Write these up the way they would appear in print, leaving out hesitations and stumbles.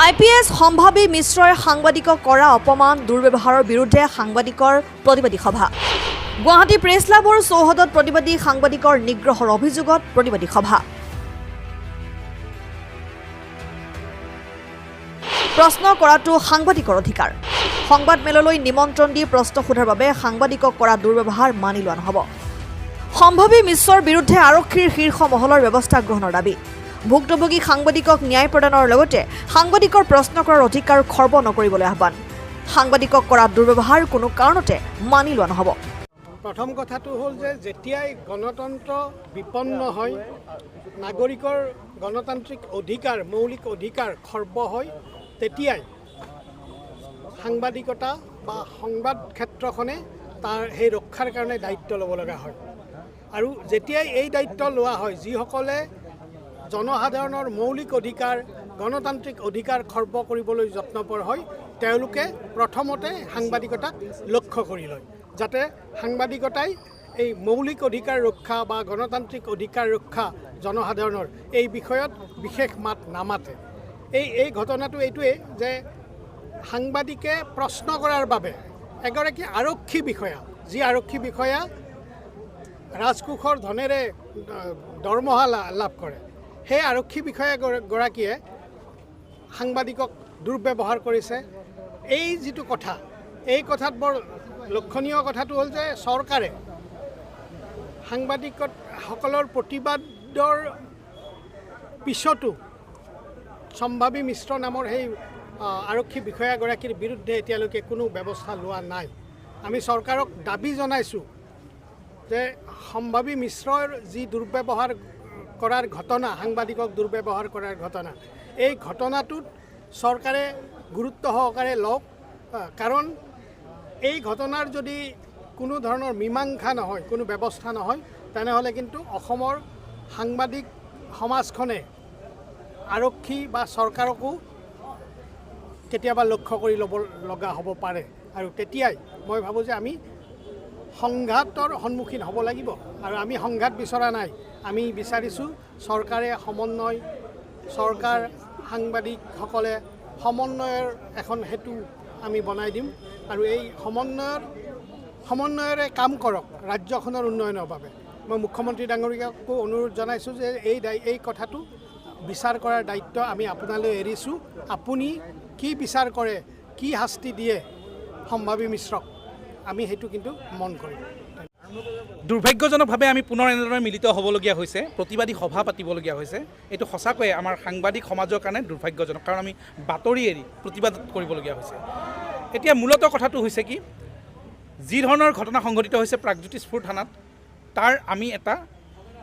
IPS Shambhavi মিশ্ৰই সাংবাদিকক কৰা অপমান দুৰ্ব্যৱহাৰৰ বিৰুদ্ধে সাংবাদিকৰ প্ৰতিবাদী সভা। গুৱাহাটী প্ৰেছ ক্লাবৰ চৌহদত প্ৰতিবাদী সাংবাদিকৰ নিগ্ৰহৰ অভিযোগত প্ৰতিবাদী সভা। প্ৰশ্ন কৰাটো সাংবাদিকৰ অধিকাৰ। সংবাদ মেললৈ নিমন্ত্ৰণ দি প্ৰশ্ন সোধাৰ বাবে সাংবাদিকক কৰা দুৰ্ব্যৱহাৰ মানি লোৱা নহ'ব। সম্ভাৱী মিশ্ৰৰ বিৰুদ্ধে আৰক্ষীৰ শীৰ্ষ মহলৰ ব্যৱস্থা গ্ৰহণৰ দাবী। ভুক্তভোগী সাংবাদিকক ন্যায় প্ৰদানৰ লগতে সাংবাদিকৰ প্ৰশ্ন কৰাৰ অধিকাৰ খৰ্ব নকৰিবলৈ আহ্বান। সাংবাদিকক কৰা দুৰ্ব্যৱহাৰ কোনো কাৰণতে মানি লোৱা নহ'ব। প্ৰথম কথাটো হ'ল যে যেতিয়াই গণতন্ত্ৰ বিপন্ন হয়, নাগৰিকৰ গণতান্ত্ৰিক অধিকাৰ, মৌলিক অধিকাৰ খৰ্ব হয়, তেতিয়াই সাংবাদিকতা বা সংবাদ ক্ষেত্ৰখনে তাৰ সেই ৰক্ষাৰ কাৰণে দায়িত্ব ল'ব লগা হয়। আৰু যেতিয়াই এই দায়িত্ব লোৱা হয়, যিসকলে জনসাধাৰণৰ মৌলিক অধিকাৰ, গণতান্ত্ৰিক অধিকাৰ খৰ্ব কৰিবলৈ যত্নপৰ হয়, তেওঁলোকে প্ৰথমতে সাংবাদিকতাক লক্ষ্য কৰি লয়, যাতে সাংবাদিকতাই এই মৌলিক অধিকাৰ ৰক্ষা বা গণতান্ত্ৰিক অধিকাৰ ৰক্ষা জনসাধাৰণৰ এই বিষয়ত বিশেষ মাত নামাতে। এই ঘটনাটো এইটোৱে যে সাংবাদিকে প্ৰশ্ন কৰাৰ বাবে এগৰাকী আৰক্ষী বিষয়া, যি আৰক্ষী বিষয়া ৰাজকোষৰ ধনেৰে দৰমহা লাভ কৰে, সেই আৰক্ষী বিষয়াগৰাকীয়ে সাংবাদিকক দুৰ্ব্যৱহাৰ কৰিছে। এই যিটো কথা, এই কথাত বৰ লক্ষণীয় কথাটো হ'ল যে চৰকাৰে সাংবাদিকসকলৰ প্ৰতিবাদৰ পিছতো সম্ভাৱী মিশ্ৰ নামৰ সেই আৰক্ষী বিষয়াগৰাকীৰ বিৰুদ্ধে এতিয়ালৈকে কোনো ব্যৱস্থা লোৱা নাই। আমি চৰকাৰক দাবী জনাইছোঁ যে সম্ভাৱী মিশ্ৰৰ যি দুৰ্ব্যৱহাৰ কৰাৰ ঘটনা, সাংবাদিকক দুৰ্ব্যৱহাৰ কৰাৰ ঘটনা, এই ঘটনাটোত চৰকাৰে গুৰুত্ব সহকাৰে লওক। কাৰণ এই ঘটনাৰ যদি কোনো ধৰণৰ মীমাংসা নহয়, কোনো ব্যৱস্থা নহয়, তেনেহ'লে কিন্তু অসমৰ সাংবাদিক সমাজখনে আৰক্ষী বা চৰকাৰকো কেতিয়াবা লক্ষ্য কৰি ল'ব লগা হ'ব পাৰে। আৰু তেতিয়াই মই ভাবোঁ যে আমি সংঘাতৰ সন্মুখীন হ'ব লাগিব। আৰু আমি সংঘাত বিচৰা নাই, আমি বিচাৰিছোঁ চৰকাৰে সমন্বয়, চৰকাৰ সাংবাদিকসকলে সমন্বয়ৰ এখন সেতু আমি বনাই দিম। আৰু এই সমন্বয়েৰে কাম কৰক ৰাজ্যখনৰ উন্নয়নৰ বাবে। মই মুখ্যমন্ত্ৰী ডাঙৰীয়াকো অনুৰোধ জনাইছোঁ যে এই কথাটো বিচাৰ কৰাৰ দায়িত্ব আমি আপোনালৈ এৰিছোঁ। আপুনি কি বিচাৰ কৰে, কি শাস্তি দিয়ে সম্ভাৱী মিশ্ৰক, আমি সেইটো কিন্তু মন কৰিম। দুৰ্ভাগ্যজনকভাৱে আমি পুনৰ এনেদৰে মিলিত হ'বলগীয়া হৈছে, প্ৰতিবাদী সভা পাতিবলগীয়া হৈছে। এইটো সঁচাকৈয়ে আমাৰ সাংবাদিক সমাজৰ কাৰণে দুৰ্ভাগ্যজনক, কাৰণ আমি বাতৰি এৰি প্ৰতিবাদ কৰিবলগীয়া হৈছে। এতিয়া মূলত কথাটো হৈছে কি, যি ধৰণৰ ঘটনা সংঘটিত হৈছে প্ৰাগজ্যোতিষপুৰ থানাত, তাৰ আমি এটা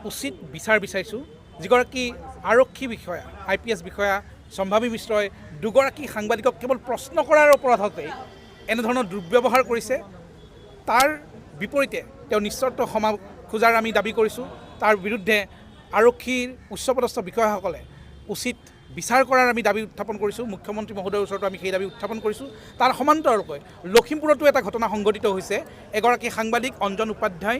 উচিত বিচাৰ বিচাৰিছোঁ। যিগৰাকী আৰক্ষী বিষয়া, IPS বিষয়া সম্ভাৱী মিশ্ৰই দুগৰাকী সাংবাদিকক কেৱল প্ৰশ্ন কৰাৰ অপৰাধতে এনেধৰণৰ দুৰ্ব্যৱহাৰ কৰিছে, তাৰ বিপৰীতে তেওঁ নিশ্চৰ্ত ক্ষমা খোজাৰ আমি দাবী কৰিছোঁ। তাৰ বিৰুদ্ধে আৰক্ষীৰ উচ্চপদস্থ বিষয়াসকলে উচিত বিচাৰ কৰাৰ আমি দাবী উত্থাপন কৰিছোঁ। মুখ্যমন্ত্ৰী মহোদয়ৰ ওচৰতো আমি সেই দাবী উত্থাপন কৰিছোঁ। তাৰ সমান্তৰালকৈ লখিমপুৰতো এটা ঘটনা সংঘটিত হৈছে। এগৰাকী সাংবাদিক অঞ্জন উপাধ্যায়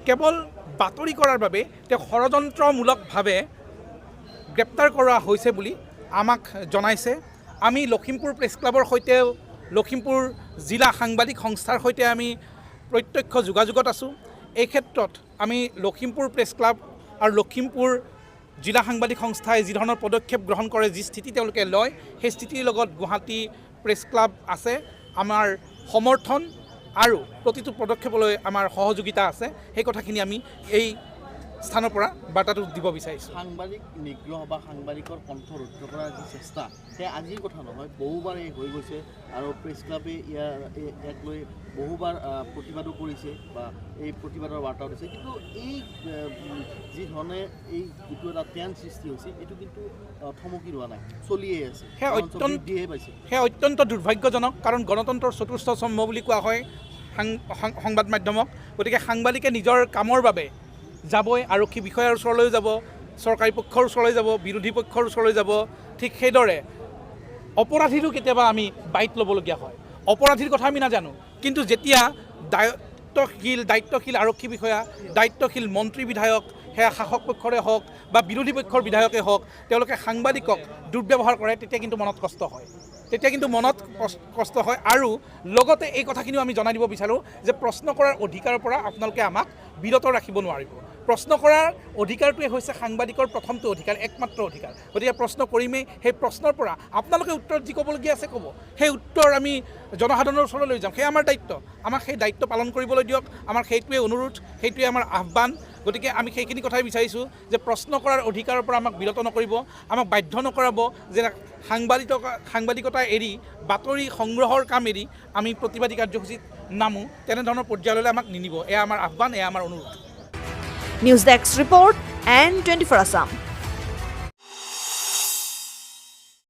কেৱল বাতৰি কৰাৰ বাবে তেওঁ ষড়যন্ত্ৰমূলকভাৱে গ্ৰেপ্তাৰ কৰা হৈছে বুলি আমাক জনাইছে। আমি লখিমপুৰ প্ৰেছ ক্লাবৰ সৈতেও, লখিমপুৰ জিলা সাংবাদিক সংস্থাৰ সৈতে আমি প্ৰত্যক্ষ যোগাযোগত আছোঁ। এই ক্ষেত্ৰত আমি লখিমপুৰ প্ৰেছ ক্লাব আৰু লখিমপুৰ জিলা সাংবাদিক সংস্থাই যি ধৰণৰ পদক্ষেপ গ্ৰহণ কৰে, যি স্থিতি তেওঁলোকে লয়, সেই স্থিতিৰ লগত গুৱাহাটী প্ৰেছ ক্লাব আছে। আমাৰ সমৰ্থন আৰু প্ৰতিটো পদক্ষেপলৈ আমাৰ সহযোগিতা আছে। সেই কথাখিনি আমি এই স্থানৰ পৰা বাৰ্তাটো দিব বিচাৰিছোঁ। সাংবাদিক নিগ্ৰহ বা সাংবাদিকৰ কণ্ঠ ৰুদ্ধ কৰাৰ যি চেষ্টা, সেয়া আজিৰ কথা নহয়, বহুবাৰ এই হৈ গৈছে। আৰু প্ৰেছ ক্লাবে ইয়াক লৈ বহুবাৰ প্ৰতিবাদো কৰিছে বা এই প্ৰতিবাদৰ বাৰ্তাও দিছে। কিন্তু এই যি ধৰণে এই যিটো এটা ট্ৰেণ্ড সৃষ্টি হৈছে, এইটো কিন্তু থমকি ৰোৱা নাই, চলিয়ে আছে, বৃদ্ধিহে পাইছে। সেয়া অত্যন্ত দুৰ্ভাগ্যজনক, কাৰণ গণতন্ত্ৰৰ চতুৰ্থ স্তম্ভ বুলি কোৱা হয় সংবাদ মাধ্যমক। গতিকে সাংবাদিকে নিজৰ কামৰ বাবে যাবই, আৰক্ষী বিষয়াৰ ওচৰলৈ যাব, চৰকাৰী পক্ষৰ ওচৰলৈ যাব, বিৰোধী পক্ষৰ ওচৰলৈ যাব। ঠিক সেইদৰে অপৰাধীৰো কেতিয়াবা আমি বাইট ল'বলগীয়া হয়। অপৰাধীৰ কথা আমি নাজানো, কিন্তু যেতিয়া দায়িত্বশীল আৰক্ষী বিষয়া, দায়িত্বশীল মন্ত্ৰী বিধায়ক সেয়া শাসক পক্ষৰে হওক বা বিৰোধী পক্ষৰ বিধায়কে হওক তেওঁলোকে সাংবাদিকক দুৰ্ব্যৱহাৰ কৰে তেতিয়া কিন্তু মনত কষ্ট হয় আৰু লগতে এই কথাখিনিও আমি জনাই দিব বিচাৰোঁ যে প্ৰশ্ন কৰাৰ অধিকাৰৰ পৰা আপোনালোকে আমাক বিৰত ৰাখিব নোৱাৰিব প্ৰশ্ন কৰাৰ অধিকাৰটোৱে হৈছে সাংবাদিকৰ প্ৰথমটো অধিকাৰ একমাত্ৰ অধিকাৰ গতিকে প্ৰশ্ন কৰিমেই সেই প্ৰশ্নৰ পৰা আপোনালোকে উত্তৰ যি ক'বলগীয়া আছে ক'ব সেই উত্তৰ আমি জনসাধাৰণৰ ওচৰলৈ লৈ যাম সেই আমাৰ দায়িত্ব আমাক সেই দায়িত্ব পালন কৰিবলৈ দিয়ক আমাৰ সেইটোৱে অনুৰোধ সেইটোৱে আমাৰ আহ্বান গতিকে আমি সেইখিনি কথাই বিচাৰিছোঁ যে প্ৰশ্ন কৰাৰ অধিকাৰৰ পৰা আমাক বিৰত নকৰিব আমাক বাধ্য নকৰাব যে সাংবাদিকতা এৰি বাতৰি সংগ্ৰহৰ কাম এৰি আমি প্ৰতিবাদী কাৰ্যসূচীত নামো তেনেধৰণৰ পৰ্যায়লৈ আমাক নিনিব এয়া আমাৰ আহ্বান এয়া আমাৰ অনুৰোধ news desk report N24 Assam।